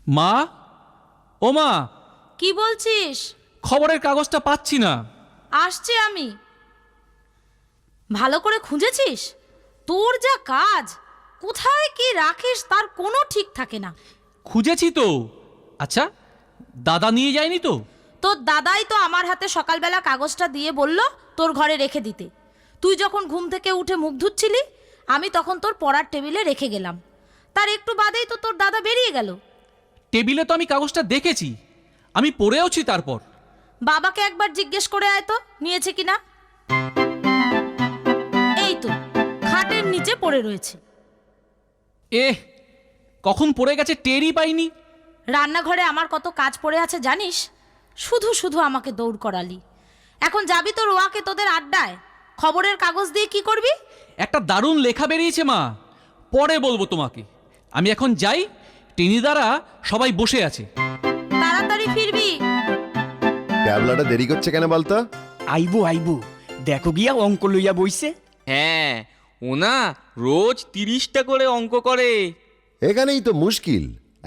মা, ও মা, কি বলছিস? খবরের কাগজটা পাচ্ছি না। আসছি আমি। ভালো করে খুঁজেছিস? তোর যা কাজ, কোথায় কি রাখিস তার কোনো ঠিক থাকে না। খুঁজেছি তো। আচ্ছা, দাদা নিয়ে যায়নি তো? তোর দাদাই তো আমার হাতে সকালবেলা কাগজটা দিয়ে বলল তোর ঘরে রেখে দিতে। তুই যখন ঘুম থেকে উঠে মুখ ধুচ্ছিলি, আমি তখন তোর পড়ার টেবিলে রেখে গেলাম। তার একটু বাদেই তো তোর দাদা বেরিয়ে গেল। টেবিলে তো আমি কাগজটা দেখেছি, আমি পড়েওছি। তারপর বাবাকে একবার জিজ্ঞেস করে আয় তো নিয়েছে কিনা। এই তো খাটের নিচে পড়ে রয়েছে। কখন পড়ে গেছে টেরই পাইনি। রান্নাঘরে আমার কত কাজ পড়ে আছে জানিস? শুধু শুধু আমাকে দৌড় করালি। এখন যাবি তো রোয়াকে তোদের আড্ডায়, খবরের কাগজ দিয়ে কি করবি? একটা দারুণ লেখা বেরিয়েছে মা, পরে বলবো তোমাকে। আমি এখন যাই, টেনিদারা সবাই বসে আছে। তাড়াতাড়ি ফিরবি। ক্যাবলাটা দেরি করছে কেন বলতো? আইবো আইবো, দেখো গিয়া অঙ্ক লইয়া বইছে। হ্যাঁ, ও না রোজ 30টা করে অঙ্ক করে। এখানেই তো মুশকিল,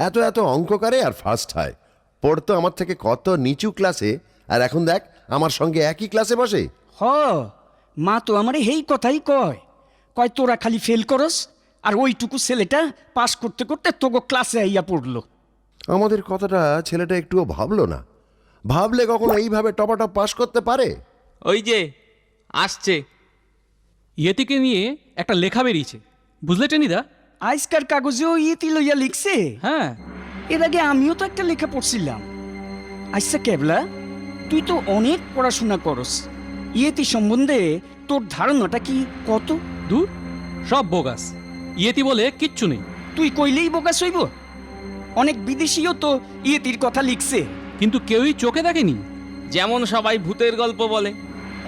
এত এত অঙ্ক করে আর ফার্স্ট হয়। পড়তো আমার থেকে কত নিচু ক্লাসে, আর এখন দেখ আমার সঙ্গে একই ক্লাসে বসে। হ, মা তো আমারে হেই কথাই কয়, কয় তোরা খালি ফেল করস, আর ওইটুকু ছেলেটা পাস করতে করতে তোগো ক্লাসে আইয়া পড়লো। আমাদের কথাটা ছেলেটা একটুও ভাবলো না। ভাবলে কখনো এইভাবে টপাটপ পাস করতে পারে? ওই যে আসছে। ইয়েতিকে নিয়ে একটা লেখা বেরিয়েছে, বুঝলে টেনিদা? আজকার কাগজেও ইতি লইয়া লিখছে। হ্যাঁ, এর আগে আমিও তো একটা লেখা পড়ছিলাম। আচ্ছা কেবলা, তুই তো অনেক পড়াশোনা করস, ইয়েতি সম্বন্ধে তোর ধারণাটা কি কত? দূর, সব বোগাস। ইয়েতি বলে কিচ্ছু নেই। তুই কইলেই বোকাস হইব। অনেক বিদেশিও তো ইয়েতির কথা লিখছে। কিন্তু কেউই চোখে দেখেনি। যেমন সবাই ভূতের গল্প বলে,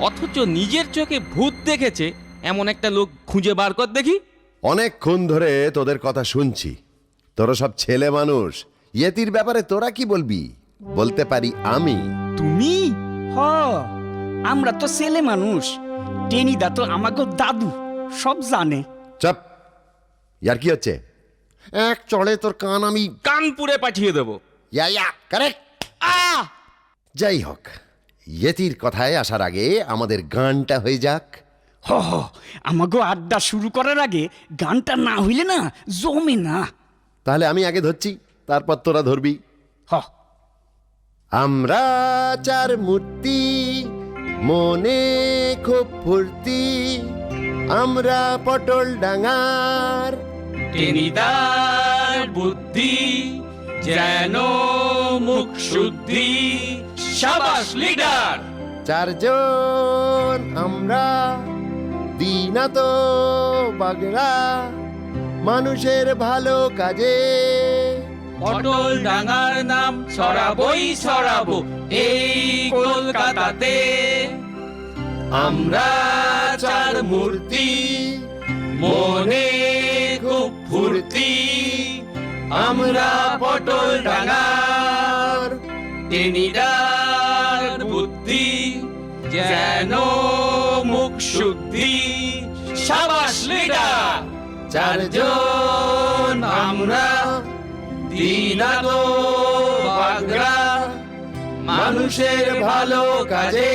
অথচ নিজের চোখে ভূত দেখেছে এমন একটা লোক খুঁজে বার কর দেখি। অনেকক্ষণ ধরে তোদের কথা শুনছি। তোরা সব ছেলে মানুষ, ইয়েতির ব্যাপারে তোরা কি বলবি? বলতে পারি আমি। তুমি? হ, আমরা তো ছেলে মানুষ, টেনিদা তো আমাকে দাদু, সব জানে। চাপ, ইয়ার কি হচ্ছে? এক চড়ে তোর কান আমি কানপুরে পাঠিয়ে দেবো। কারেক্ট। যাই হোক, ইয়েতির কথায় আসার আগে আমাদের গানটা হয়ে যাক। হ হ, আমাকে আড্ডা শুরু করার আগে গানটা না হইলে না জমে না। তাহলে আমি আগে ধরছি, তারপর তোরা ধরবি। হ, আমরা চার মূর্তি, মনে খুব ফুর্তি, আমরা পটল ডাঙার। টেনিদার বুদ্ধি যেন মুখ শুদ্ধি, সাবাস লিডার। চারজন আমরা, দিনা তো বাগড়া, মানুষের ভালো কাজে। পটল ডাঙার নাম ছড়াবই ছড়াবো এই কলকাতাতে। আমরা চার মূর্তি, মনে খুব ফুর্তি, আমরা পটল ডাঙার। টেনিদার বুদ্ধি যেন মুখ শুদ্ধি, সাবাস লিডার। চারজন আমরা, দিনাতো বাগড়া, মানুষের ভালো কাজে।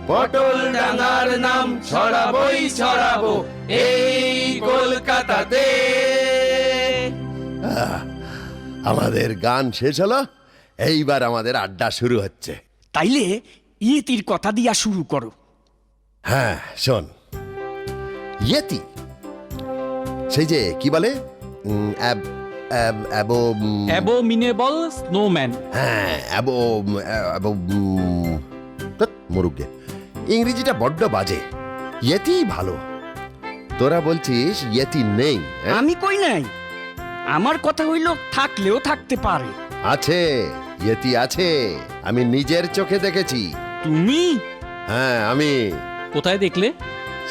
পটল ডাঙার নাম ছড়াবই ছড়াবো এই কলকাতাতে। আমাদের গান শেষ হলো, এইবার আমাদের আড্ডা শুরু হচ্ছে। তাইলে ইয়েতির কথা দিয়া শুরু করো। হ্যাঁ শোন, ইয়েতি সেই যে কি বলে, অ্যাবোমিনেবল স্নোম্যান। হ্যাঁ মরুগে, ইংরেজিটা বড্ড বাজে। ইয়েতি ভালো। তোরা বলছিস ইয়েতি নেই, হ্যাঁ? আমি কই নাই, আমার কথা হইল থাকলেও থাকতে পারে। আছে, ইয়েতি আছে, আমি নিজের চোখে দেখেছি। তুমি? হ্যাঁ আমি। কোথায় দেখলে?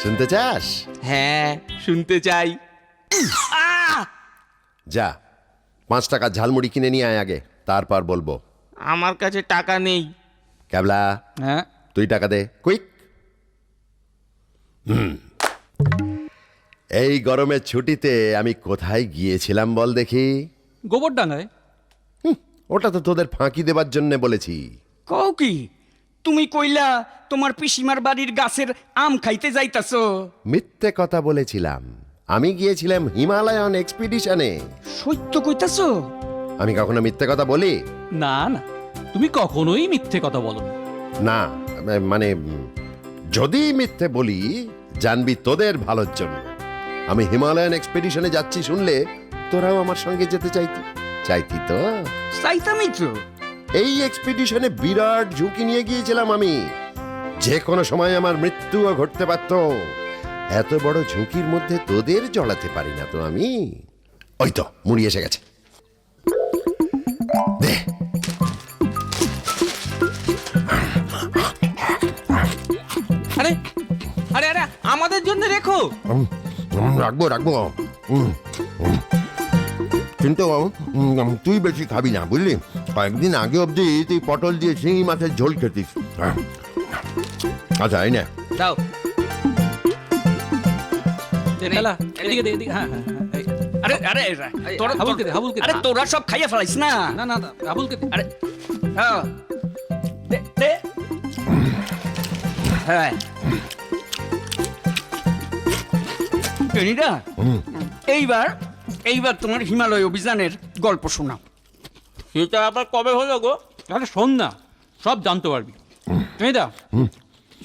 শুনতে চাস? হ্যাঁ, শুনতে চাই। যা 5 টাকা ঝালমুড়ি কিনে নিয়ে আয় আগে, তারপর বলবো। আমার কাছে টাকা নেই। ক্যাবলা, হ্যাঁ, তুই টাকা দে কুইক। এই গরমের ছুটিতে আমি কোথায় গিয়েছিলাম বল দেখি? গোবরডাঙ্গায়। ওটা তো তোদের ফাঁকি দেবার জন্য বলেছি। কও কি তুমি কইলা তোমার পিসিমার বাড়ির গাছের আম খাইতে যাইতাছো? মিথ্যে কথা বলেছিলাম। আমি গিয়েছিলাম হিমালয়ান এক্সপিডিশনে। সত্য কইতাছো? আমি কখনো মিথ্যে কথা বলি? না না, তুমি কখনোই মিথ্যে কথা বলো না। না, মানে যদি মিথ্যে বলি জানবি তোদের ভালোর জন্য। আমি হিমালয়ান এক্সপিডিশনে যাচ্ছি শুনলে তোরাও আমার সঙ্গে যেতে চাইতি তো? চাইতামই তো। এই এক্সপিডিশনে বিরাট ঝুঁকি নিয়ে গিয়েছিলাম আমি। যে কোনো সময় আমার মৃত্যুও ঘটতে পারত। এত বড় ঝুঁকির মধ্যে তোদের জড়াতে পারি না তো আমি। ওই তো মুড়ি এসে গেছে, দে। আরে আরে আরে আমাদের জন্য রেখো। রাখবো রাখবো। কিন্তু তুই বেশি খাবি না, বুঝলি? কয়েকদিন আগে অবধি তুই পটল দিয়ে শিঙি মাছের ঝোল খেতিস। আচ্ছা, এই না। দাও। খেলা এদিকে দে, এদিকে। হ্যাঁ হ্যাঁ হ্যাঁ, এই। আরে আরে তোরা হাবুলকে দে, হাবুলকে দে। আরে তোরা সব খাইয়া ফেলাইস না। না না না, হাবুলকে দে। আরে হ্যাঁ দে দে। হ্যাঁ টেনিদা, এইবার তোমার হিমালয় অভিযানের গল্প শোনাও। সেটা আবার কবে হলো গো? আরে শোন না, সব জানতে পারবি। দা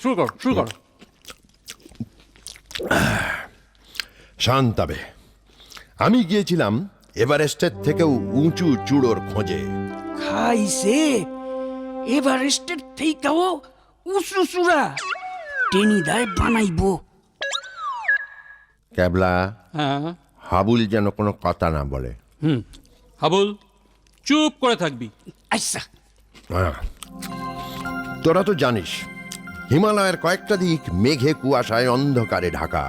শুরু কর, শুরু কর। শান্তাবে, আমি গিয়েছিলাম এভারেস্টের থেকেও উঁচু চূড়োর খোঁজে। খাইছে এভারেস্টের থেকেও উঁচু চূড়া টেনিদায় বানাইবো। ক্যাবলা, হ্যাঁ। হাবুল যেন কোনো কথা না বলে। হাবুল, চুপ করে থাকবি। আচ্ছা। হ্যাঁ। তোরা তো জানিস হিমালয়ের কয়েকটা দিক মেঘে কুয়াশায় অন্ধকারে ঢাকা।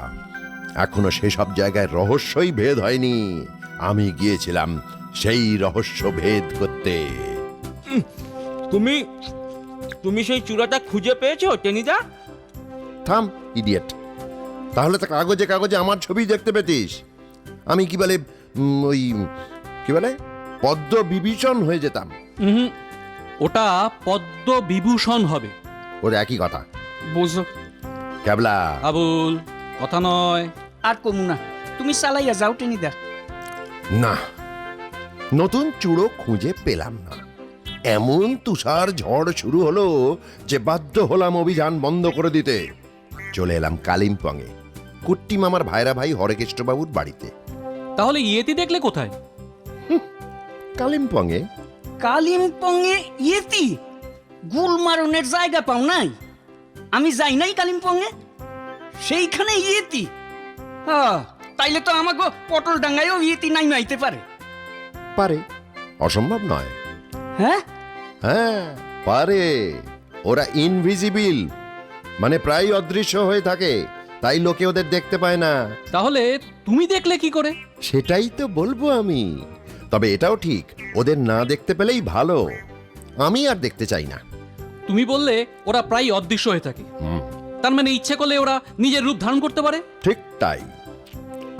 এখনো সেসব জায়গায় রহস্যই ভেদ হয়নি। আমি গিয়েছিলাম সেই রহস্য ভেদ করতে। তুমি তুমি সেই চূড়াটা খুঁজে পেয়েছো টেনিদা? থাম ইডিয়েট, তাহলে তো কাগজে কাগজে আমার ছবি দেখতে পেতিস। আমি কি বলে ওই কি বলে পদ্ম বিভীষণ হয়ে যেতাম। ওটা পদ্ম বিভূষণ হবে। ওর একই কথা। বোঝো ক্যাবলা, হাবুল, কথা নয়। আর কমু না, তুমি চালাইয়া যাও টেনিদা। না, নতুন চূড়ো খুঁজে পেলাম না। এমন তুষার ঝড় শুরু হলো যে বাধ্য হলাম অভিযান বন্ধ করে দিতে। চলে এলাম কালিম্পংয়ে, কুট্টি মামার ভাইরা ভাই হরেকৃষ্ণবাবুর বাড়িতে। তাহলে ইয়েতি দেখলে কোথায়? কালিম্পংয়ে। কালিম্পংয়ে ইয়েতি? গুলমারনের জায়গা পাও নাই? আমি যাই নাই কালিম্পংয়ে, সেইখানে ইয়েতি। হ্যাঁ, তাইলে তো আমাকে পটল ডাঙ্গায়ও ইয়েতি নাই মাইতে পারে। পারে, অসম্ভব নয়। হ্যাঁ হ্যাঁ পারে। ওরা ইনভিজিবল, মানে প্রায় অদৃশ্য হয়ে থাকে, তাই লোকে ওদের দেখতে পায় না। তাহলে তুমি দেখলে কি করে? সেটাই তো বলবো আমি। তবে এটাও ঠিক, ওদের না দেখতে পেলেই ভালো। আমি আর দেখতে চাই না। তুমি বললে ওরা প্রায় অদৃশ্য হয়ে থাকে, তার মানে ইচ্ছে করলে ওরা নিজের রূপ ধারণ করতে পারে। ঠিক তাই।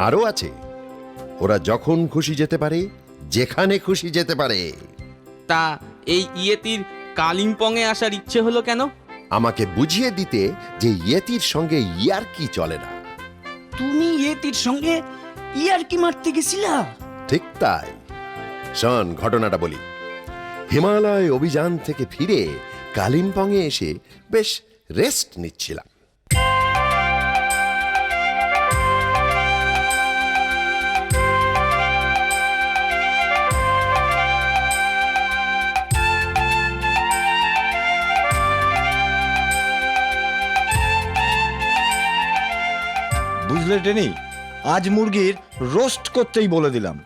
আরও আছে, ওরা যখন খুশি যেতে পারে, যেখানে খুশি যেতে পারে। তা এই ইয়েতির কালিম্পংয়ে আসার ইচ্ছে হলো কেন? আমাকে বুঝিয়ে দিতে যে ইয়েতির সঙ্গে ইয়ার কি চলে না। তুমি ইয়েতির সঙ্গে ইয়ার কি মারতে গেছিলা? ঠিক তাই। শোন, ঘটনাটা বলি। হিমালয় অভিযান থেকে ফিরে কালিম্পংয়ে এসে বেশ রেস্ট নিচ্ছিলাম। বুঝলে টেনি, আজ মুরগির রোস্ট করতেই বলে দিলাম।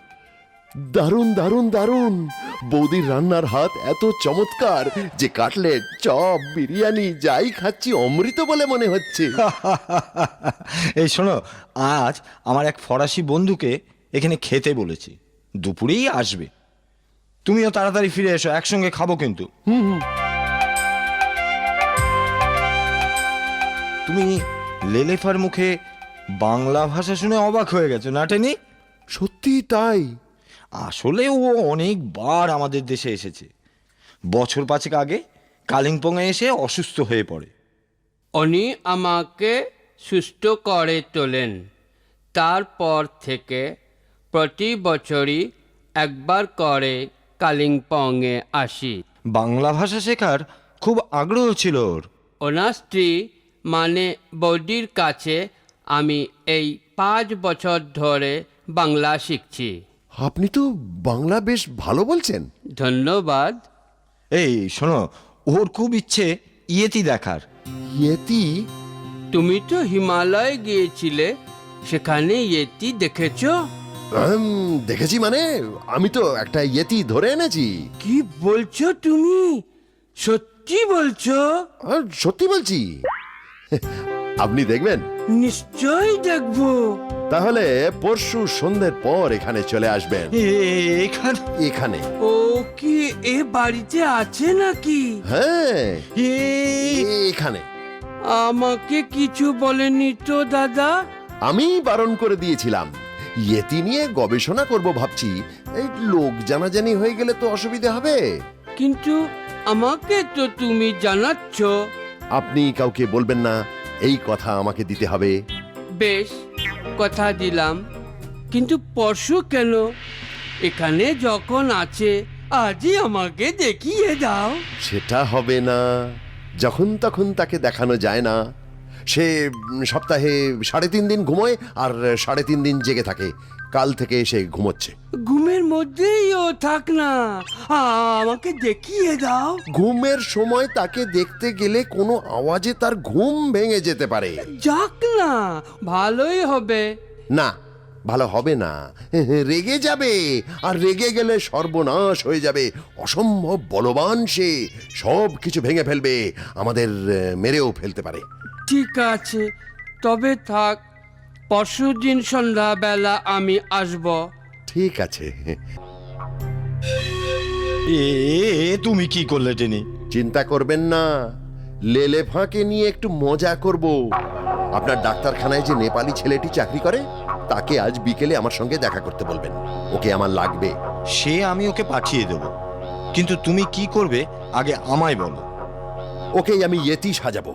দারুণ দারুণ দারুণ। বৌদির রান্নার হাত এত চমৎকার যে কাটলেট, চপ, বিরিয়ানি যাই খাচ্ছি অমৃত বলে মনে হচ্ছে। এই শোনো, আজ আমার এক ফরাসি বন্ধুকে এখানে খেতে বলেছি, দুপুরেই আসবে। তুমিও তাড়াতাড়ি ফিরে এসো, একসঙ্গে খাবো কিন্তু। তুমি লেলেফার মুখে বাংলা ভাষা শুনে অবাক হয়ে গেছো না টেনি? সত্যি তাই। আসলে ও অনেকবার আমাদের দেশে এসেছে। বছর 5 আগে কালিম্পংয়ে এসে অসুস্থ হয়ে পড়ে। উনি আমাকে সুস্থ করে তোলেন। তারপর থেকে প্রতি বছরই একবার করে কালিম্পংয়ে আসি। বাংলা ভাষা শেখার খুব আগ্রহ ছিল ওর। ওনার স্ত্রী মানে বৌদির কাছে আমি এই 5 বছর ধরে বাংলা শিখছি। আপনি তো বাংলা বেশ ভালো বলছেন। ধন্যবাদ। এই শোনো, ওর খুব ইচ্ছে ইয়েতি দেখার। ইয়েতি? তুমি তো হিমালয় গিয়েছিলে, সেখানে ইয়েতি দেখেছো? দেখেছি মানে, আমি তো একটা ইয়েতি ধরে এনেছি। কি বলছো তুমি? সত্যি বলছো? সত্যি বলছি। আপনি দেখবেন? নিশ্চয়ই দেখবো। তাহলে পরশু সন্ধ্যের পর এখানে চলে আসবেন। এখানে? এখানে? ও কি এ বাড়িতে আছে নাকি? হ্যাঁ, এ- এখানে। আমাকে কিছু বলেনি তো দাদা? আমি বারণ করে দিয়েছিলাম। ইয়েতি নিয়ে গবেষণা করব ভাবছি। এই লোক জানাজানি হয়ে গেলে তো অসুবিধা হবে। কিন্তু আমাকে তো তুমি জানাচ্ছ। আপনি কাউকে বলবেন না, এই কথা আমাকে দিতে হবে। বেশ, কথা দিলাম। কিন্তু পরশু কেন? এখানে যখন আছে আজই আমাকে দেখিয়ে দাও। সেটা হবে না, যখন তখন তাকে দেখানো যায় না। সে সপ্তাহে 3.5 দিন ঘুমোয় আর 3.5 দিন জেগে থাকে। কাল থেকে সে ঘুমোচ্ছে। ঘুমের মধ্যেই ও থাক না, আমাকে দেখিয়ে দাও। ঘুমের সময় তাকে দেখতে গেলে কোনো আওয়াজে তার ঘুম ভেঙে যেতে পারে। যাক না, ভালোই হবে। না, ভালো হবে না, রেগে যাবে। আর রেগে গেলে সর্বনাশ হয়ে যাবে। অসম্ভব বলবান সে, সব কিছু ভেঙে ফেলবে, আমাদের মেরেও ফেলতে পারে। ঠিক আছে, তবে থাক। পরশুদিন সন্ধ্যাবেলা আমি আসব। ঠিক আছে। তুমি কি করলে টেনি? চিন্তা করবেন না, লেলে ফাঁকে নিয়ে একটু মজা করব। আপনার ডাক্তারখানায় যে নেপালি ছেলেটি চাকরি করে, তাকে আজ বিকেলে আমার সঙ্গে দেখা করতে বলবেন। ওকে আমার লাগবে। সে আমি ওকে পাঠিয়ে দেব, কিন্তু তুমি কি করবে আগে আমায় বলো। ওকেই আমি ইয়েতি সাজাবো।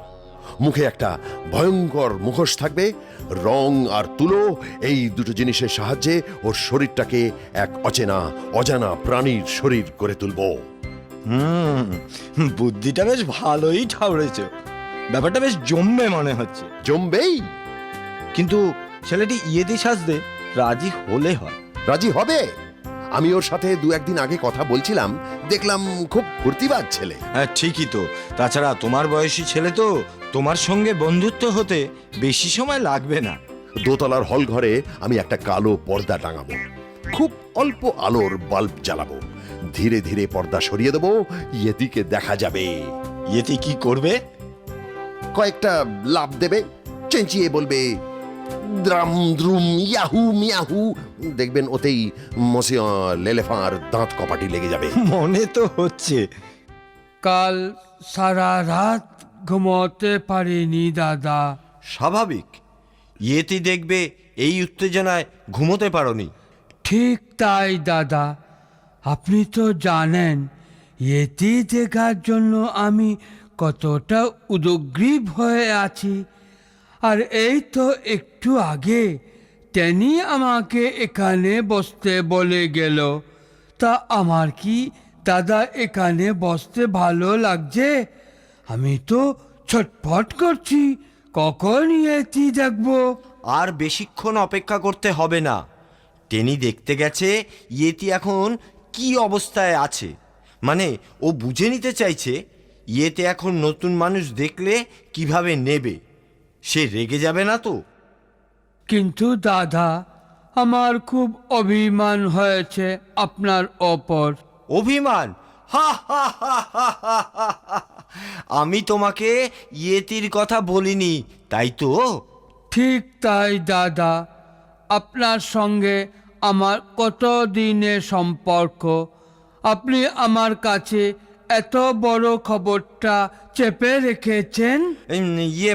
মুখে একটা ভয়ঙ্কর মুখোশ থাকবে। রং আর তুলো, এই দুটো জিনিসের সাহায্যে ওর শরীরটাকে এক অজানা প্রাণীর শরীর করে তুলবো। বুদ্ধিটা বেশ ভালোই ঠাউরেছ। ব্যাপারটা বেশ জমবে মনে হচ্ছে। জমবেই। কিন্তু ছেলেটি ইয়েতি সাজতে রাজি হলে হয়। রাজি হবে। আমি ওর সাথে 2-1 দিন আগে কথা বলছিলাম, দেখলাম খুব ফুর্তিবাজ ছেলে। হ্যাঁ ঠিকই তো। তাছাড়া তোমার বয়সী ছেলে তো, তোমার সঙ্গে বন্ধুত্ব হতে বেশি সময় লাগবে না। দোতলার হল ঘরে আমি একটা কালো পর্দা টাঙাবো। খুব অল্প আলোর বাল্ব জ্বালাবো। ধীরে ধীরে পর্দা সরিয়ে দেবো, ইয়েতিকে দেখা যাবে। ইয়েতি কি করবে? কয়েকটা লাফ দেবে, চেঁচিয়ে বলবে দ্রাম দ্রুম ইয়াহু মিয়াহু। দেখবেন ওতেই মসিয়া লেলেফাঁর দাঁত কপাটি লেগে যাবে। মনে তো হচ্ছে। কাল সারা রাত ঘুমোতে পারিনি দাদা। স্বাভাবিক, ইয়েতি দেখবে এই উত্তেজনায় ঘুমোতে পারোনি। ঠিক তাই দাদা। আপনি তো জানেন ইয়েতি দেখার জন্য আমি কতটা উদগ্রীব হয়ে আছি। আর এই তো একটু আগে টেনি আমাকে এখানে বসতে বলে গেল। তা আমার কি দাদা এখানে বসতে ভালো লাগছে? আমি তো ছটফট করছি, কখন ইয়েতি দেখবো। আর বেশিক্ষণ অপেক্ষা করতে হবে না। টেনি দেখতে গেছে ইয়েতি এখন কি অবস্থায় আছে। মানে ও বুঝে নিতে চাইছে ইয়েতে এখন নতুন মানুষ দেখলে কিভাবে নেবে। সে রেগে যাবে না তো? কিন্তু দাদা, আমার খুব অভিমান হয়েছে আপনার ওপর। অভিমান? হা হা হা হা হা হা হা। আমি তোমাকে ইয়েতির কথা বলিনি, তাই তো? ঠিক তাই দাদা। আপনার সঙ্গে আমার কত দিনের সম্পর্ক। আপনি আমার কাছে এত বড় খবরটা চেপে রেখেছেন।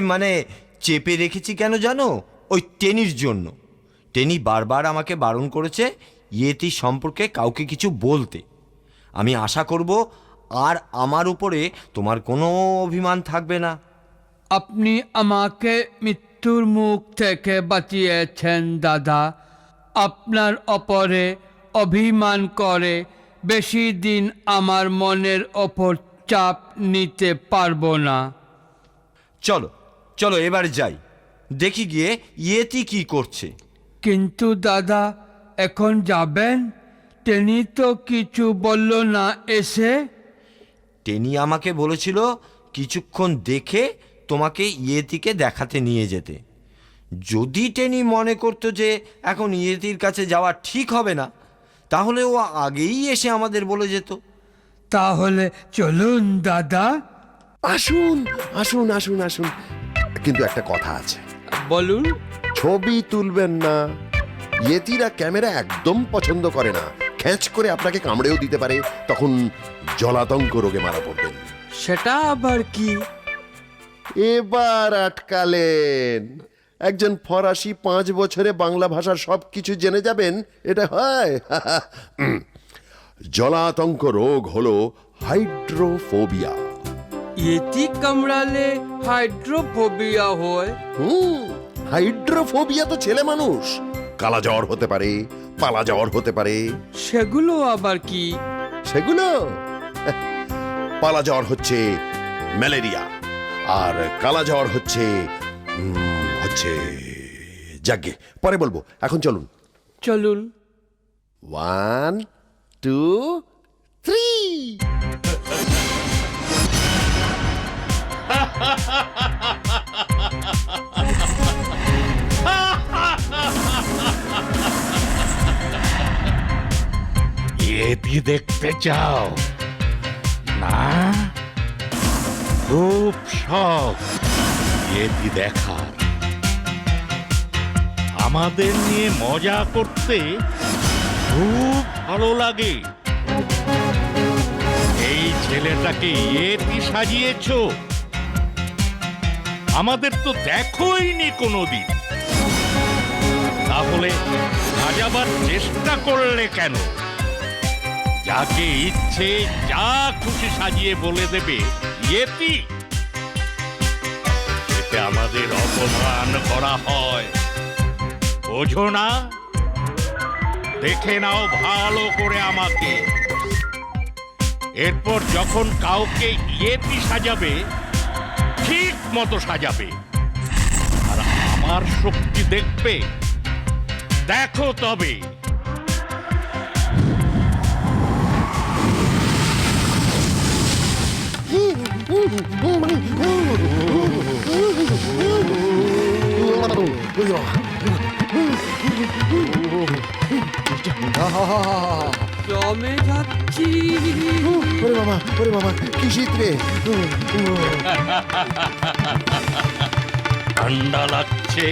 মানে চেপে রেখেছি কেন জানো? ওই টেনির জন্য। টেনি বারবার আমাকে বারণ করেছে ইয়েতি সম্পর্কে কাউকে কিছু বলতে। আমি আশা করব আর আমার উপরে তোমার কোনো অভিমান থাকবে না। আপনি আমাকে মৃত্যুর মুখ থেকে বাঁচিয়েছেন দাদা। আপনার অপরে অভিমান করে বেশি দিন আমার মনের ওপর চাপ নিতে পারবো না। চলো চলো এবার যাই, দেখি গিয়ে ইয়েতি কি করছে। কিন্তু দাদা, এখন যাবেন? তিনি তো কিছু বলল না এসে। টেনি আমাকে বলেছিল কিছুক্ষণ দেখে তোমাকে ইয়েতিকে দেখাতে নিয়ে যেতে। যদি টেনি মনে করতো যে এখন ইয়েতির কাছে যাওয়া ঠিক হবে না, তাহলে ও আগেই এসে আমাদের বলে যেত। তাহলে চলুন দাদা। আসুন আসুন আসুন আসুন, কিন্তু একটা কথা আছে, বলুন। ছবি তুলবেন না। ইয়েতিরা ক্যামেরা একদম পছন্দ করে না, খ্যাঁচ করে আপনাকে কামড়েও দিতে পারে, তখন জলাতঙ্ক রোগে মারা পড়বেন। সেটা আবার কি? এবার আটকালেন। একজন ফরাসি 5 বছরে বাংলা ভাষার সবকিছু জেনে যাবেন, এটা হয়? জলাতঙ্ক রোগ হলো হাইড্রোফোবিয়া। ইয়েতি কামড়ালে হাইড্রোফোবিয়া হয়? হাইড্রোফোবিয়া তো ছেলে মানুষ, কালা জ্বর হতে পারে, পালা জ্বর হতে পারে। সেগুলো আবার কি? সেগুলো পালা জ্বর হচ্ছে ম্যালেরিয়া, আর কালা জ্বর হচ্ছে যাগে পরে বলবো, এখন চলুন। চলুন। 1 2 3। ইয়েতি দেখতে চাও না? খুব শখ ইয়েতি দেখার। আমাদের নিয়ে মজা করতে খুব ভালো লাগে। এই ছেলেটাকে ইয়েতি সাজিয়েছো, আমাদের তো দেখোইনি কোনোদিন। তাহলে সাজাবার চেষ্টা করলে কেন? যাকে ইচ্ছে যা খুশি সাজিয়ে বলে দেবে ইয়েতি। এতে আমাদের অপমান করা হয়, বোঝো না? দেখে নাও ভালো করে আমাকে। এরপর যখন কাউকে ইয়েতি সাজাবে, ঠিক মতো সাজাবে। আর আমার শক্তি দেখবে, দেখো তবে। জমে যাচ্ছি। ওরে বাবা কি শীত রে! ঠান্ডা লাগছে।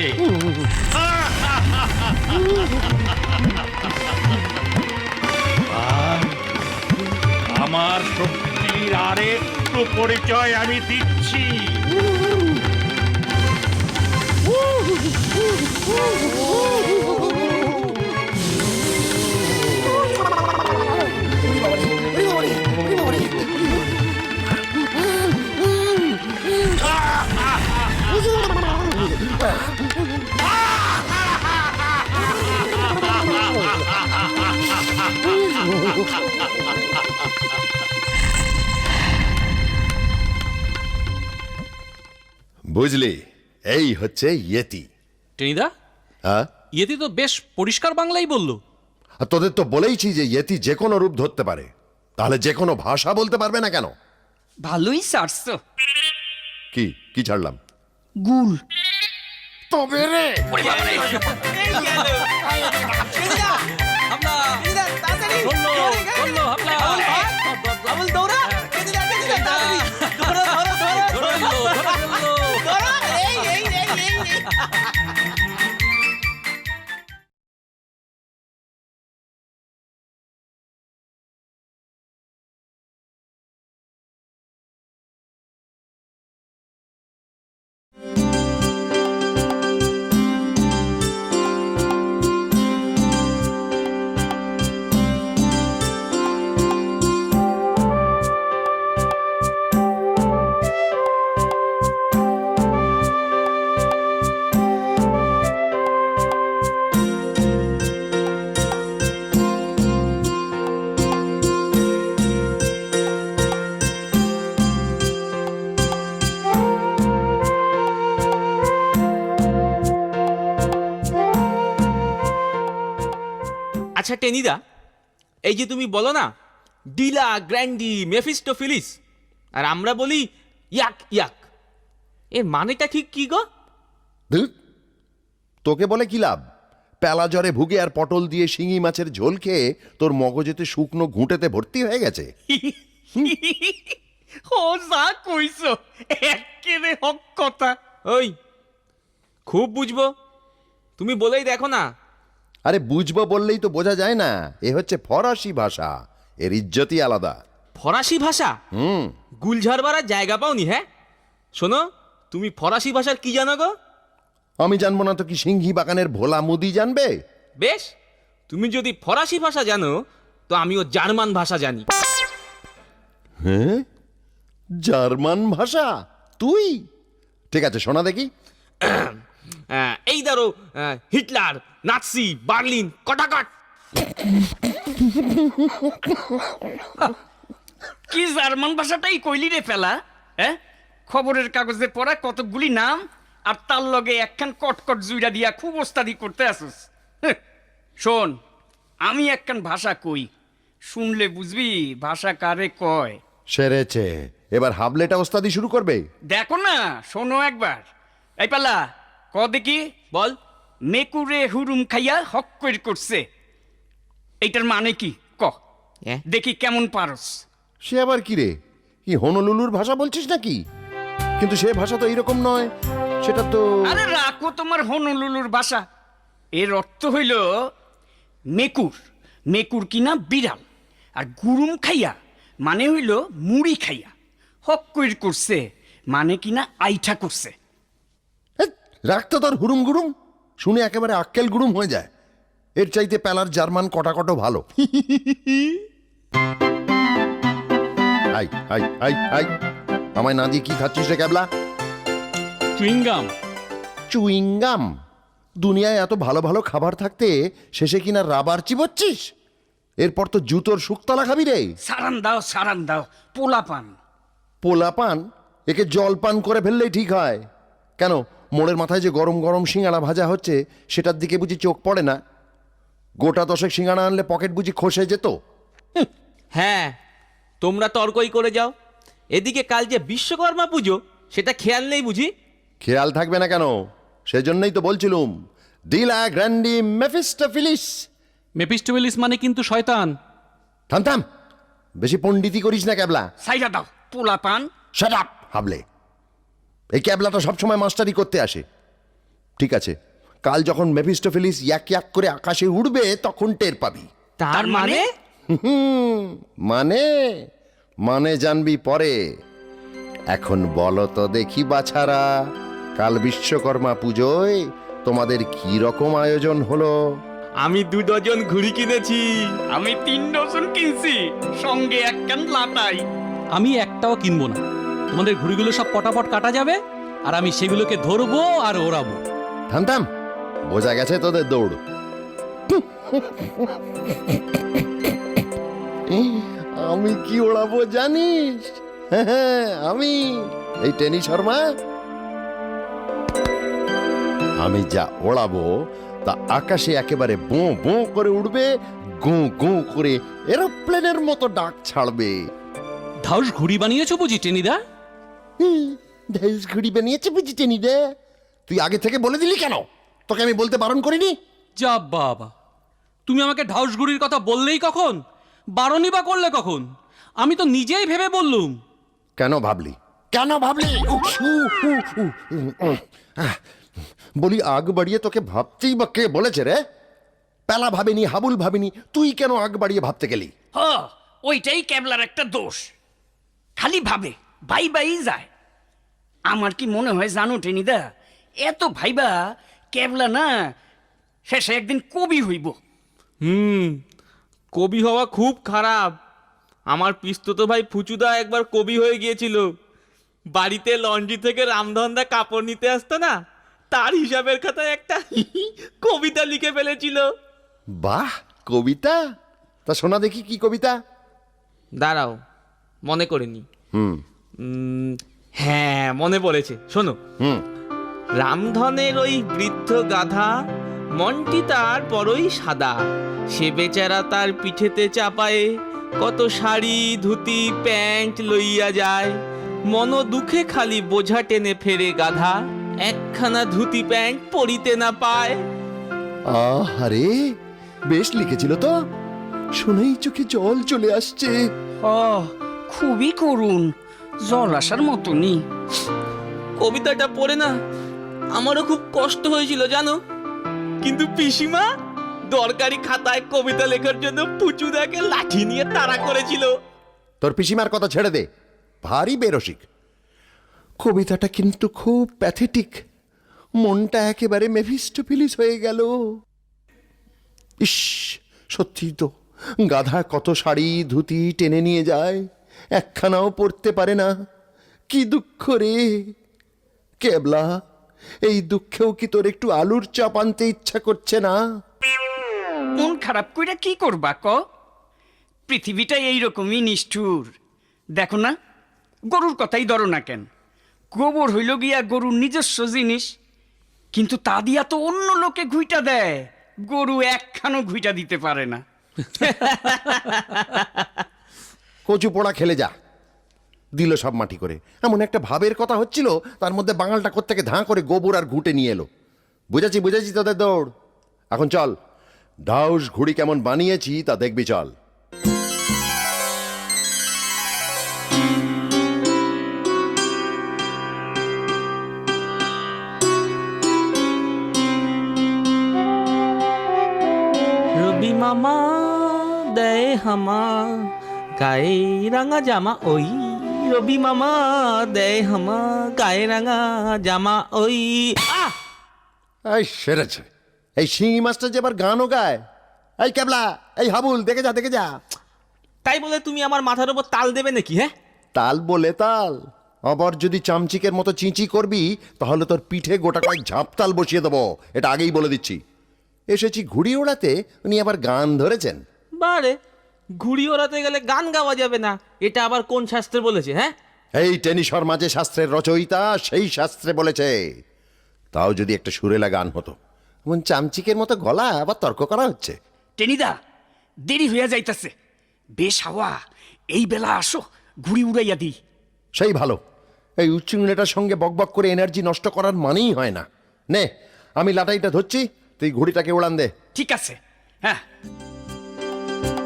আমার শক্তির আরেকটু পরিচয় আমি দিচ্ছি। বুঝলি, এই হচ্ছে ইয়েতি। টেনিদা, হ্যাঁ, ইয়েতি তো বেশ পরিষ্কার বাংলাই বললো। আর তোদের তো বলেইছি যে ইয়েতি যে কোনো রূপ ধরতে পারে, তাহলে যে কোনো ভাষা বলতে পারবে না কেন? ভালোই সারছো। কি কি ছাড়লাম? গুল। তবে রে আচ্ছা টেনিদা, এই যে তুমি বলো না ডিলা গ্র্যান্ডি মেফিস্টোফিলিস, আর আমরা বলি ইয়াক ইয়াক, এর মানেটা ঠিক কি গো? ধুর, তোকে বলে কি লাভ? পেলা জ্বরে ভুগে আর পটল দিয়ে শিঙি মাছের ঝোল খেয়ে তোর মগজেতে শুকনো ঘুঁটেতে ভর্তি হয়ে গেছে। ও যা কইছো একেবারে হক কথা। ওই খুব বুঝবো, তুমি বলেই দেখো না। আরে বুঝবো বললেই তো বোঝা যায় না, এ হচ্ছে ফরাসি ভাষা, এর ইজ্জতই আলাদা। ফরাসি ভাষা? গুলঝাড় বাড়ার জায়গা পাওনি? হ্যাঁ শোনো, তুমি ফরাসি ভাষার কি জানো গো? আমি জানবো না তো কি সিংহি বাগানের ভোলা মুদি জানবে? বেশ, তুমি যদি ফরাসি ভাষা জানো তো আমিও জার্মান ভাষা জানি। হ্যাঁ, জার্মান ভাষা তুই? ঠিক আছে, শোনা দেখি। এই ধরো, হিটলার, নাৎসি, বার্লিন, কটাকট। কি জার্মান ভাষাটাই কইলি রে ফেলা? হ্যাঁ, খবরের কাগজে পড়া কতগুলি নাম আর তার লগে একখান কটকট জুইরা দিয়া খুব ওস্তাদি করতে আসুস। শোন, আমি একখান ভাষা কই, শুনলে বুঝবি ভাষা কারে কয়। সেরেছে, এবার হাবলেটা ওস্তাদি শুরু করবে। দেখো না, শোনো একবার। এই পালা ক দেখি। বল। মেকুরে হুরুম খাইয়া হক কইর করছে, এইটার মানে কি ক দেখি, কেমন পারস? সে আবার কি রে? কি হনলুলুর ভাষা বলছিস নাকি? কিন্তু সে ভাষা তো এইরকম নয়, সেটা তো। আরে রাখো তোমার হনলুলুর ভাষা। এর অর্থ হইল মেকুর, মেকুর কিনা বিড়াল, আর গুরুম খাইয়া মানে হইল মুড়ি খাইয়া, হক কইর করছে মানে কিনা আইঠা করছে। হেৎ, রাখতো তোর হুরুম গুরুম, শুনে একেবারে আক্কেল গুরুম হয়ে যায়। এর চাইতে পেলার জার্মান কটাকটো ভালো। আই আই আই আই, আমায় না দিয়ে কি খাচ্ছিস রে ক্যাবলা? চুইংগাম। চুইংগাম? দুনিয়ায় এত ভালো ভালো খাবার থাকতে শেষে কিনা রাবার চিবোচ্ছিস? এরপর তো জুতোর শুকতলা খাবি রে। সারান দাও পোলা পান। পোলা পান? একে জল পান করে ফেললেই ঠিক হয়। কেন, মোড়ের মাথায় যে গরম গরম সিঙ্গাড়া ভাজা হচ্ছে সেটার দিকে বুঝি চোখ পড়ে না? গোটা দশেক সিঙ্গাড়া আনলে পকেট বুঝি খসে যেত? হ্যাঁ, তোমরা তর্কই করে যাও। এদিকে কাল যে বিশ্বকর্মা পুজো, সেটা খেয়াল নেই বুঝি? খেয়াল থাকবে না কেন? সেজন্যই তো বলছিলুম, ডিলা গ্র্যান্ডি মেফিস্টোফিলিস। মেপিস্টোফিলিস মানে কিন্তু শয়তান। থাম থাম, বেশি পণ্ডিতি করিস না ক্যাবলা। সাইরা দাও পোলা পান। শাট আপ হাবলে। এই ক্যাবলাটা সবসময় মাস্টারি করতে আসে। ঠিক আছে, কাল যখন মেফিস্টোফিলিস ইয়াক ইয়াক করে আকাশে উড়বে তখন টের পাবি। তার মানে? মানে মানে জানবি পরে। এখন বলো তো দেখি বাছারা, কাল বিশ্বকর্মা পুজোয় তোমাদের কি রকম আয়োজন হলো? আমি 2 ডজন ঘুড়ি কিনেছি। আমি 3 ডজন কিনছি, সঙ্গে একখান লাটাই। আমি একটাও কিনবো না। তোমাদের ঘুড়িগুলো সব পটাপট কাটা যাবে, আর আমি সেগুলোকে ধরবো আর ওড়াবো। থাম থাম, বোঝা গেছে তোদের দৌড়। আমি কি ওড়াবো জানিস? হ্যাঁ, আমি এই টেনি শর্মা। আমি যা ওড়াবো তা আকাশে একেবারে বো বো করে উড়বে, গো গো করে এরোপ্লেনের মতো ডাক ছাড়বে। ধাউস ঘুড়ি বানিয়েছো বুঝি টেনিদা? ঢেউস ঘুড়ি বানিয়েছে বুঝি টেনিদা? তুই আগে থেকে বলে দিলি কেন? তোকে আমি বলতে বারণ করিনি? যা বাবা, তুমি আমাকে ঢাউস ঘুড়ির কথা বললেই কখন, বারণই বা করলে কখন? আমি তো নিজেই ভেবে বললুম। কেন ভাবলি? কেন ভাবলি? বলি, আগ বাড়িয়ে তোকে ভাবতেই বা কে বলেছে রে? পেলা ভাবিনি, হাবুল ভাবিনি, তুই কেন আগ বাড়িয়ে ভাবতে গেলি? ওইটাই ক্যাবলার একটা দোষ, খালি ভাবে, ভাই যায়। আমার কি মনে হয় জানো টেনিদা, এত ভাইবা ক্যাবলা না শেষে একদিন কবি হইব। কবি হওয়া খুব খারাপ। আমার পিস্তত ভাই ফুচুদা একবার কবি হয়ে গিয়েছিল। বাড়িতে লন্ড্রি থেকে রামধনদা কাপড় নিতে আসতো না, তার হিসাবের খাতায় একটা কবিতা লিখে ফেলেছিল। বাহ, কবিতা? তা শোনা দেখি, কি কবিতা? দাঁড়াও, মনে করিনি। হ্যাঁ, মনে পড়েছে, শোনো। রামধনের ওই বৃদ্ধ গাধা, মনটি তার বড়ই সাদা, সে বেচারা তার পিঠেতে চাপায়ে কত শাড়ি ধুতি প্যান্ট লইয়া যায়, মন দুঃখে খালি বোঝা টেনে ফেরে গাধা, একখানা ধুতি প্যান্ট পরিতে না পায়। আরে বেশ লিখেছিল তো, শুনেই চোখে জল চলে আসছে। খুবই করুণ, জল আসার মতনই। কবিতাটা পড়ে না আমারও খুব কষ্ট হয়েছিল জানো, কিন্তু পিসিমা দরকারি খাতায় কবিতা লেখার জন্য পুচুদাকে লাঠি নিয়ে তাড়া করেছিল। তোর পিসিমার কথা ছেড়ে দে, ভারী বেরসিক। কবিতাটা কিন্তু খুব প্যাথেটিক, মনটা একেবারে মেফিস্টোফিলিস হয়ে গেল। ইস, সত্যি তো, গাধা কত শাড়ি ধুতি টেনে নিয়ে যায়, একখানাও পরতে পারে না। কি দুঃখ রে কেবলা, এই দুঃখেও কি তোর একটু আলুর চাপ আনতে ইচ্ছা করছে না? মন খারাপ কইরা কি করবা ক? পৃথিবীটা এইরকমই নিষ্ঠুর। দেখো না, গরুর কথাই ধরো না কেন, গোবর হইল গিয়া গরুর নিজস্ব জিনিস, কিন্তু তা দিয়া তো অন্য লোকে ঘুইটা দেয়, গরু একখানও ঘুইটা দিতে পারে না। কচু পোড়া খেলে যা, দিল সব মাটি করে। এমন একটা ভাবের কথা হচ্ছিল, তার মধ্যে বাঙালটা কোত্থেকে ধাঁ করে গোবর আর ঘুঁটে নিয়ে এলো। বুঝেছি বুঝেছি তোদের দৌড়। এখন চল, ঢাউস ঘুড়ি কেমন বানিয়েছি তা দেখবি, চল। রবি মামা দেয় হামা গায়ে রাঙা জামা ওই, রবি মামা দেয় হামা গায়ে রাঙা জামা ওই। এই সেরেছে, এই শিঙি মাছটা যে আবার গানও গায়। এই কেবলা, এই হাবুল, দেখে যা দেখে যা। তাই বলে তুমি আমার মাথার উপর তাল দেবে নাকি? হ্যাঁ, তাল বলে তাল, আবার যদি চামচিকের মতো চিঁচি করবি তাহলে তোর পিঠে গোটা কয়েক ঝাঁপতাল বসিয়ে দেবো, এটা আগেই বলে দিচ্ছি। এসেছি ঘুড়ি ওড়াতে, উনি আবার গান ধরেছেন। বারে ঘুড়ি ওড়াতে গেলে গান গাওয়া যাবে না, এটা আবার কোন শাস্ত্রে বলেছে? হ্যাঁ, এই টেনি শর্মা যে শাস্ত্রের রচয়িতা, সেই শাস্ত্রে বলেছে। তাও যদি একটা সুরেলা গান হতো। এমন চামচিকের মতো গলা আবার তর্ক করা হচ্ছে। টেনিদা, দেরি হইয়া যাইতাছে, বেশ হাওয়া, এই বেলা আসো, ঘুড়ি উড়াইয়া দিই। সেই ভালো, এই উচ্চিংড়েটার সঙ্গে বকবক করে এনার্জি নষ্ট করার মানেই হয় না। নে, আমি লাটাইটা ধরছি, তুই ঘুড়িটাকে উড়ান দে। ঠিক আছে। হ্যাঁ,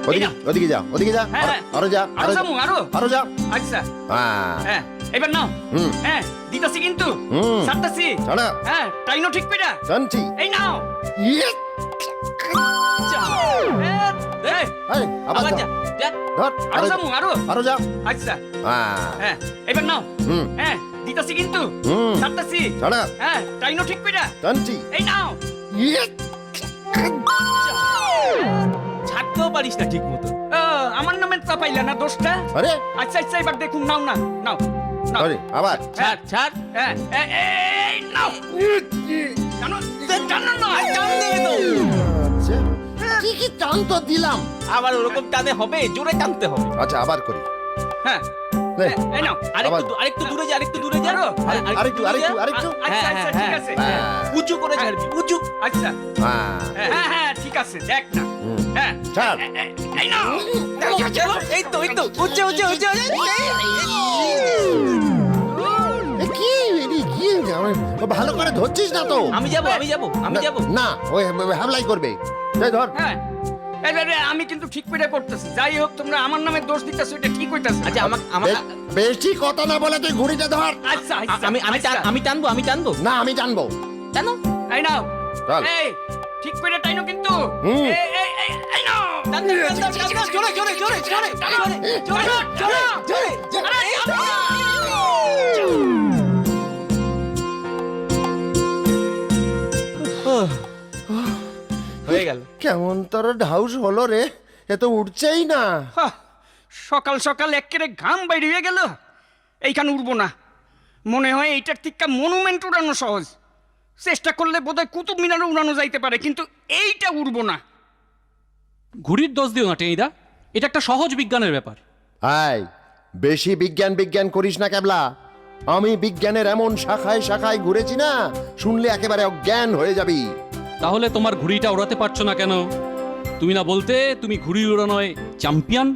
ওদিকে ওদিকে যা, ওদিকে যা, হ্যাঁ, হ্যাঁ। আরো যা, আরো যাবো, আরো? আরো যা। আচ্ছা, হ্যাঁ, হ্যাঁ, এবার নাও। হুম। হ্যাঁ, দিতাছি কিন্তু, হুম। ছাড়তাছি। ছাড়া। হ্যাঁ, টাইনো ঠিক পেটা। জানছি। এই নাও। ইয়ে! এই, এই, আবার আবার যা। যা যা। ধর, আরো যাবো, আরো? আরো যা। আচ্ছা, হ্যাঁ, হ্যাঁ, এবার নাও। হুম। হ্যাঁ, দিতাছি কিন্তু, হুম। ছাড়তাছি। ছাড়া। হ্যাঁ, টাইনো ঠিক পেটা। জানছি। এই নাও। ইয়ে! ছাড়তেও পারিস না ঠিক মতো। ও, আমার নামে চাপাইলা না দোষটা? আরে আচ্ছা আচ্ছা, এবার দেখুন, নাও না, নাও, নাও। আরে, আবার ছাড় ছাড়। হ্যাঁ, এই নাও। জানো, জানো না, টান দেবে তো। আচ্ছা, কি কি টান তো দিলাম। আবার ওরকম টানে হবে, জোরে টানতে হবে। আচ্ছা, আবার করি। হ্যাঁ, নে, এই নাও। আবার। আরেকটু দূরে যা, আরেকটু দূরে যা। আরো? আরেকটু, আরেকটু, আরেকটু। আচ্ছা আচ্ছা, ঠিক আছে। হ্যাঁ, উঁচু করে ছাড়বি, উঁচু। আচ্ছা, হ্যাঁ, হ্যাঁ হ্যাঁ, ঠিক আছে, দেখ না। হুম। হ্যাঁ, ছাড়। এই নাও। চলো, এই তো উঁচু উঁচু উঁচু। এ কি, এ কি, ভালো করে ধরছিস না তো। আমি যাবো আমি যাবো আমি যাবো। না, ওই হামলাই করবে। যাই ধর। হ্যাঁ, এবারে আমি কিন্তু ঠিক করে করতেছি। যাই হোক, তোমরা আমার নামে দোষ দিতেছো, এটা ঠিক হইতাছে। আচ্ছা, আমাকে বেশি কথা না বলে তুই ঘুড়িটা ধর। আচ্ছা আচ্ছা, আমি আমি আচ্ছা। আমি টানবো আমি টানবো। না, আমি জানবো। জানো এই নাও। চল। এই, ঠিক করে টাইনো কিন্তু। হুম। এই নাও। টান দে, টান দে, টান দে, জোরে জোরে জোরে জোরে জোরে জোরে জোরে। হয়ে গেল। কেমন তোর ঢাউস হলো রে, এ তো উঠছেই না। হাহ, সকাল সকাল একেবারে ঘাম বাইরে হয়ে গেল। এইখানে উঠবো না, মনে হয় এইটার থেকে মনুমেন্ট উড়ানো সহজ। চেষ্টা করলে বোধহয় কুতুব মিনারও উড়ানো যাইতে পারে, কিন্তু এইটা উড়বো না। ঘুড়ির দোষ দিও না টেনিদা, এটা একটা সহজ বিজ্ঞানের ব্যাপার। হাই, বেশি বিজ্ঞান বিজ্ঞান করিস না কেবলা। আমি বিজ্ঞানের এমন শাখায় শাখায় ঘুরেছি না, শুনলে একেবারে অজ্ঞান হয়ে যাবি। তাহলে তোমার ঘুড়িটা ওড়াতে পারছো না কেন? তুমি না বলতে তুমি ঘুড়ি উড়ানোয় চ্যাম্পিয়ন?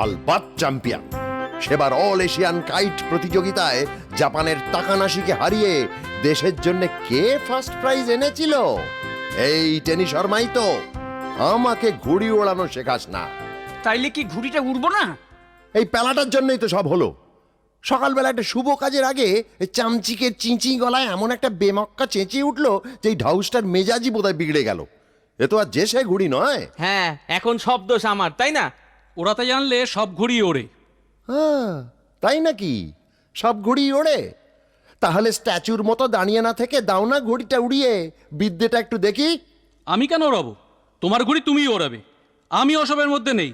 আলবাত চ্যাম্পিয়ন। সেবার অল এশিয়ান কাইট প্রতিযোগিতায় জাপানের তাকানাশিকে হারিয়ে দেশের জন্য কে ফার্স্ট প্রাইজ এনেছিল? এই টেনি শর্মাই তো। আমাকে ঘুড়ি ওড়ানো শেখাস না। তাইলে কি ঘুড়িটা উড়বো না? এই পেলাটার জন্যই তো সব হলো। সকালবেলা একটা শুভ কাজের আগে এই চামচিকের চিঁচি গলায় এমন একটা বেমক্কা চেঁচিয়ে উঠলো যে এই ঢাউসটার মেজাজি বোধহয় বিগড়ে গেল। এ তো আর যে সে ঘুড়ি নয়। হ্যাঁ, এখন সব দোষ আমার, তাই না? ওড়াতে জানলে সব ঘুড়ি ওড়ে। হ্যাঁ, তাই নাকি? সব ঘুড়ি ওড়ে? তাহলে স্ট্যাচুর মতো দাঁড়িয়ে না থেকে দাও না ঘুড়িটা উড়িয়ে, বিদ্যেটা একটু দেখি। আমি কেন ওড়াবো? তোমার ঘুড়ি তুমিই ওড়াবে, আমি ওসবের মধ্যে নেই।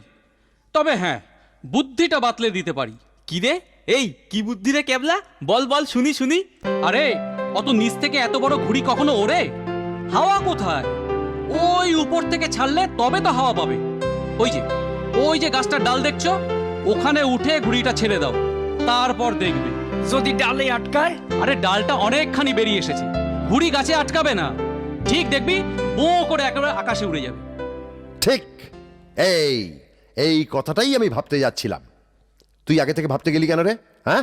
তবে হ্যাঁ, বুদ্ধিটা বাতলে দিতে পারি। কি রে, এই কি বুদ্ধি রে ক্যাবলা? বল বল, শুনি শুনি। আরে, অত নিচ থেকে এত বড় ঘুড়ি কখনো ওড়ে? হাওয়া কোথায়? ওই উপর থেকে ছাড়লে তবে তো হাওয়া পাবে। ওই যে গাছটার ডাল দেখছো, ওখানে উঠে ঘুড়িটা ছেড়ে দাও, তারপর দেখবে। যদি ডালে আটকায়? আরে ডালটা অনেকখানি বেরিয়ে এসেছে, ঘুড়ি গাছে আটকাবে না। ঠিক দেখবি বো করে একেবারে আকাশে উড়ে যাবে। ঠিক, এই এই কথাটাই আমি ভাবতে যাচ্ছিলাম। তুই আগে থেকে ভাবতে গেলি কেন রে? হ্যাঁ,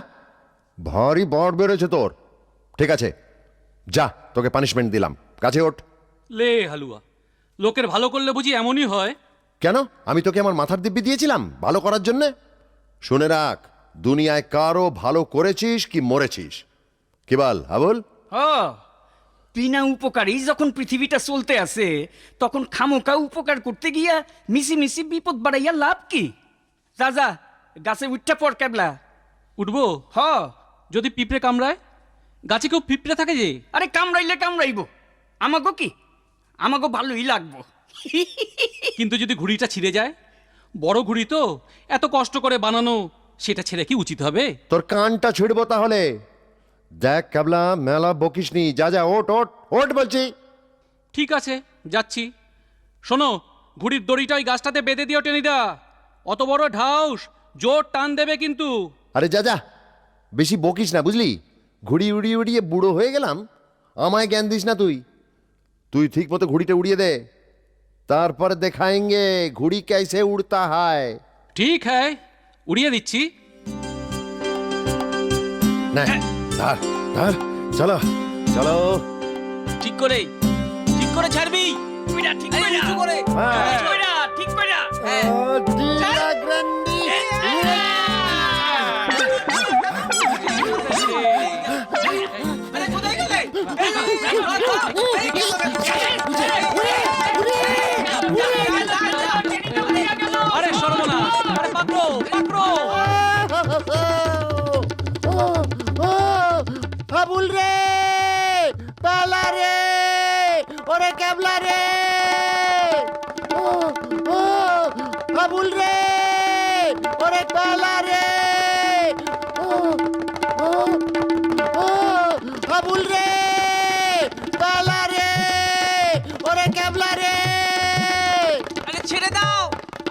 ভারী বড় বেড়েছে তোর। ঠিক আছে, যা, তোকে পানিশমেন্ট দিলাম। কাছে ওঠ। লে হালুয়া, লোকের ভালো করলে বুঝি এমনই হয়? কেন, আমি তোকে আমার মাথার দিব্যি দিয়েছিলাম ভালো করার জন্যে? শুনে রাখ, দুনিয়ায় কারো ভালো করেছিস কি মরেছিস। কি বল আবুল? বিনা উপকারী যখন পৃথিবীটা চলতে আছে, তখন খামোকা উপকার করতে গিয়া মিশি মিশি বিপদ বাড়াইয়া লাভ কি? যা যা, গাছে উঠটা পর ক্যাবলা। উঠবো? হ। যদি পিঁপড়ে কামড়ায়? গাছে কেউ পিঁপড়ে থাকে যে? আরে কামড়াইলে কামড়াইব, আমাগো কি, আমাগো ভালোই লাগবো। কিন্তু যদি ঘুড়িটা ছিঁড়ে যায়? বড় ঘুড়ি তো, এত কষ্ট করে বানানো, সেটা ছেড়ে কি উচিত হবে? তোর কানটা ছিড়বো তাহলে। দেখ ক্যাবলা, মেলা বকিসনি। যা যা, ওট ওট ওট বলছি। ঠিক আছে, যাচ্ছি। শোনো, ঘুড়ির দড়িটা ওই গাছটাতে বেঁধে দিও টেনিদা। অত বড় ঢাউস, জোর টান দেবে কিন্তু। আরে যা যা, বেশি বকিস না বুঝলি। ঘুড়ি উড়িয়ে উড়িয়ে বুড়ো হয়ে গেলাম, আমায় জ্ঞান দিস না তুই। তুই ঠিক মতো ঘুড়িটা উড়িয়ে দে, তারপর দেখাएंगे ঘুড়ি कैसे उड़ता है। ঠিক হ্যায়, উড়িয়ে দিচ্ছি। না, ধর ধর, চলো চলো। ঠিক করে ছাড়বি। উইরা, ঠিক এই, কইরা। উঁচু করে। হ্যাঁ। ঠিক কইরা, ঠিক কইরা। Dilla Grandi. আরে কোথায় গেলে? আরে সর্বনাশ, আরে পাকড়ো পাকড়ো। আবুল রে, পালা রে, ওরে ক্যাবলা রে, আবুল রে, ওরে পালা রে, আবুল রে, পালা রে, ওরে ক্যাবলা রে। আরে ছেড়ে দাও,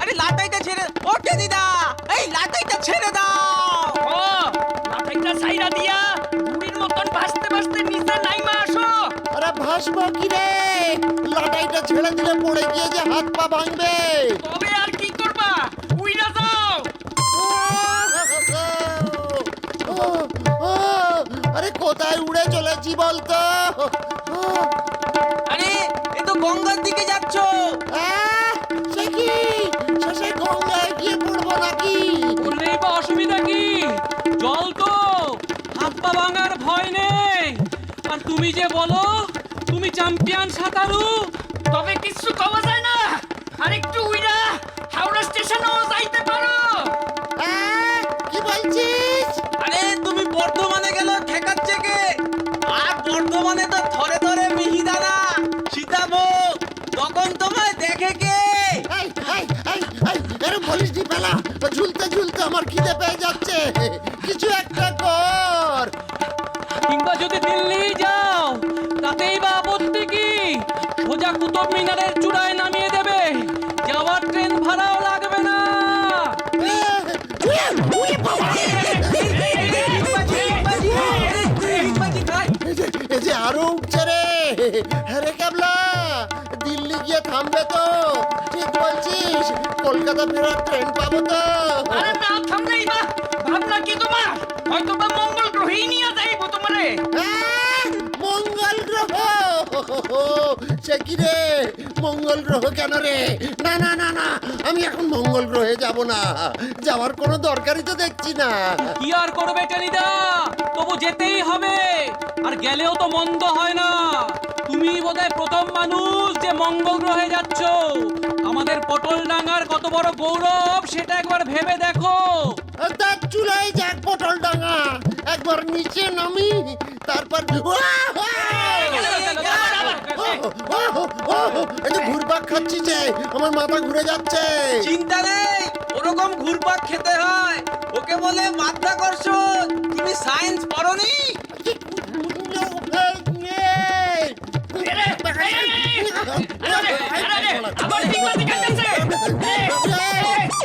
আরে লাটাইটা ছেড়ে, ওঠে দিদা, এই লাটাইটা ছেড়ে দাও। ও, লাটাইটা ছাইরা দিয়া বুড়ির মতন ভাসতে ভাসতে নিচে নাইমা আসো। আরে ভাসবো কি রে, লাটাইটা ছেড়ে দিলে পড়ে গিয়ে যে হাত পা ভাঙবে। তবে আর কি করবা, উইরা যাও। আরে কোথায় উড়ে চলেছি বলতো? আরে এ তো গঙ্গার দিকে যাচ্ছ। সে কি, শেষে গঙ্গায় গিয়ে পড়বো নাকি? বললেই বা অসুবিধা কি? জল তো, হাত পা ভাঙার ভয় নেই। আর তুমি যে বলো তুমি চ্যাম্পিয়ন সাঁতারু। তবে কিছু কওয়া যায় না, আরেকটু উইরা হাওড়া স্টেশনেও যাইতে পারো। কি বলছিস? আরে তুমি বর্ধমানে গেল ঠেকাচ্ছে কে? আর বর্ধমানে তো ধরে ধরে মিহিদানা সীতাভোগ, তখন তোমায় দেখে কে? এরম বলিস নি পেলা, ঝুলতে ঝুলতে আমার খিদে পেয়ে যাচ্ছে। কিছু একটা কর। কিংবা যদি দিল্লি যাও, তাতেই বা আপত্তি কি? সোজা কুতুব মিনারের চূড়ায় নামিয়ে দেবে, যাওয়ার ট্রেন ভাড়াও লাগবে না। এই যে আরো উঠছে রে। হ্যাঁ রে ক্যাবলা, দিল্লি গিয়ে থামবে তো? ঠিক বলছিস কলকাতা ফেরার ট্রেন পাবো তো? আরে না থামলেই বা ভাবনা কি তোমার? হয়তো বা মঙ্গল গ্রহেই নিয়ে যাইব তোমারে। মঙ্গল গ্রহ? সে কি রে, মঙ্গল গ্রহ কেন রে? না না না না, আমি এখন মঙ্গল গ্রহে যাব না, যাওয়ার কোনো দরকারই তো দেখছি না। কি আর করবে টেনিদা, তবু যেতেই হবে। আর গেলেও তো মন্দ হয় না। তুমি বোধহয় প্রথম মানুষ যে মঙ্গল গ্রহে যাচ্ছ। আমাদের পটলডাঙ্গার কত বড় গৌরব সেটা একবার ভেবে দেখো। তার চুলাই যাক পটল ডাঙা, একবার নিচে নামি, তারপর ঘুরপাক খাচ্ছি যে আমার মাথা ঘুরে যাচ্ছে। চিন্তা নেই, ওরকম ঘুরপাক খেতে হয়, ওকে বলে মাধ্যাকর্ষণ। তুমি সায়েন্স পড়োনি?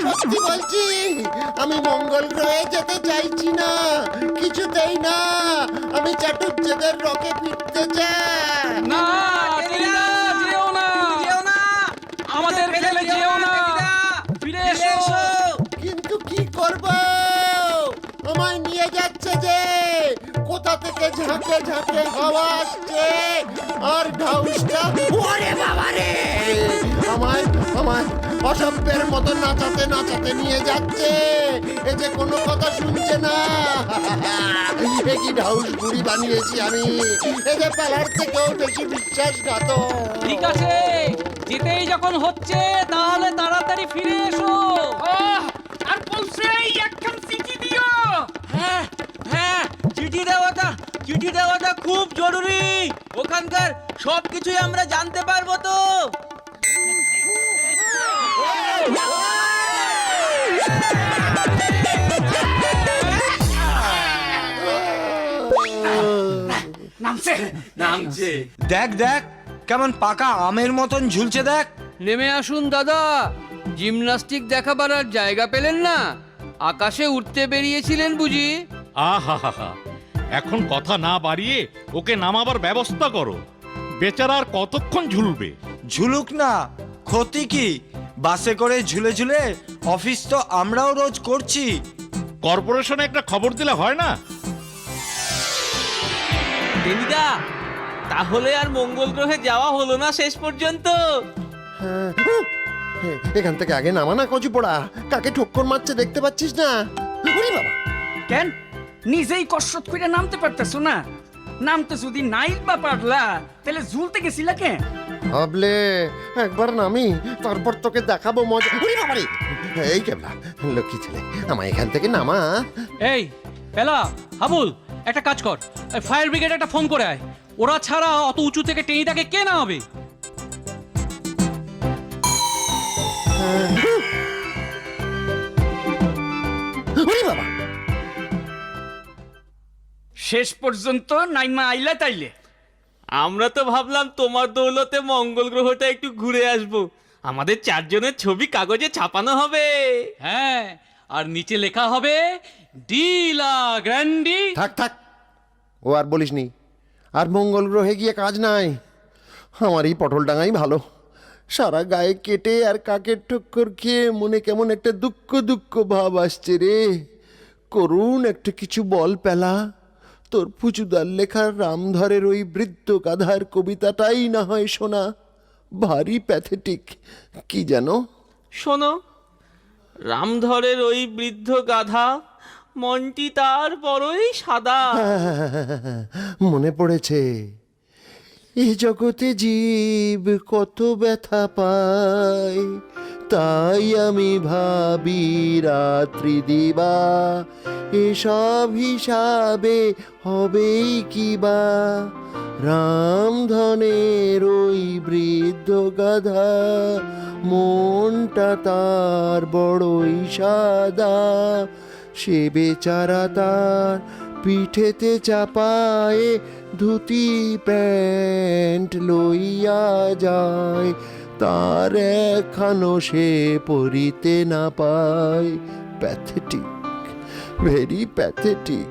সত্যি বলছি, আমি মঙ্গল গ্রহে যেতে চাইছি না, কিছুতেই না। আমি চাটুজ্জেদের রকে ফিরতে চাই। না টেনিদা, যেও না, আমাদের ফেলে যেও না, ফিরে এসো। কিন্তু কি করব, আমায় নিয়ে যাচ্ছে যে, কোথা থেকে ঝাঁকে ঝাঁকে হাওয়া আসছে, আর ঢাউসটা ওরে বাবা রে, আমায় আমায় অসভ্যের মতো নাচাতে নাচাতে নিয়ে যাচ্ছে। এ যে কোনো কথা শুনছে না। এ কি ঢাউস বুড়ি বানিয়েছি আমি, এ যে পালার থেকেও বেশি বিশ্বাসঘাতক। ঠিক আছে, যেতেই যখন হচ্ছে তাহলে তাড়াতাড়ি ফিরে এসো। আর পৌঁছেই একখান চিঠি দিও। হ্যাঁ হ্যাঁ, চিঠি দেওয়াটা খুব জরুরি। ওখানকার সবকিছুই আমরা জানতে পারবো তো। নামছে। দেখ দেখ কেমন পাকা আমের মতন ঝুলছে দেখ। নেমে আসুন দাদা, জিমনাস্টিক দেখাবার আর জায়গা পেলেন না? আকাশে উঠতে বেরিয়েছিলেন বুঝি? আহা হা হা, এখন কথা না বাড়িয়ে ওকে নামাবার ব্যবস্থা করো। বেচারা আর কতক্ষণ ঝুলবে? ঝুলুক না, ক্ষতি কি? বাসে করে ঝুলে ঝুলে অফিস তো আমরাও রোজ করছি। কর্পোরেশনে একটা খবর দিলে হয় না? টেনিদা, তাহলে আর মঙ্গল গ্রহে যাওয়া হলো না শেষ পর্যন্ত। এখান থেকে আগে নামা না কচু পোড়া, কাকে ঠক্কর মারছে দেখতে পাচ্ছিস না? ওরে বাবা, কেন নিজেই কসরত করে নামতে পারতেছো না? নামতে যদি নাই বা পারলা, তাহলে ঝুলতে গেছিলা কেন? ভাবলে একবার নামি, তারপর তোকে দেখাবো মজা। ওরে বাবা রে, এই কেবলা লক্ষ্মী ছেলে, আমায় এখান থেকে নামা। এই পেলা, হাবুল, একটা কাজ কর, ফায়ার ব্রিগেড একটা ফোন করে আয়। ওরা ছাড়া অত উঁচু থেকে টেনিদাকে কে নামাবে? ওরে বাবা, শেষ পর্যন্ত নাইমা আইলা তাইলে। আমরা তো ভাবলাম তোমার দৌলতে মঙ্গল গ্রহটা একটু ঘুরে আসবো। আমাদের চারজনের ছবি কাগজে ছাপানো হবে। হ্যাঁ, আর নিচে লেখা হবে ডিলা গ্র্যান্ডি। থাক থাক, ও আর বলিসনি। আর মঙ্গল গ্রহে গিয়ে কাজ নাই, আমার এই পটল ডাঙাই ভালো। সারা গায়ে কেটে আর কাকের ঠক্কর খেয়ে মনে কেমন একটা দুঃখ দুঃখ ভাব আসছে রে। করুন একটা কিছু বল পেলা, তোর ফুচুদার লেখার রামধরের ওই বৃদ্ধ গাধার কবিতাটাই না হয় শোনা। ভারী প্যাথেটিক, কি যেন? শোনো, রামধরের ওই বৃদ্ধ গাধা, মনটি তার বড়ই সাদা। মনে পড়েছে, এ জগতে জীব কত ব্যথা পায়, তাই আমি ভাবি রাত্রি দিবা এসব হিসাবে হবেই কিবা। রামধনের ওই বৃদ্ধ গাধা, মনটা তার বড়ই সাদা। সে বেচারা তার পিঠেতে চাপায় ধুতি প্যান্ট লইয়া যায়, তার এখানো সে পরিতে না পায়। Pathetic, very pathetic.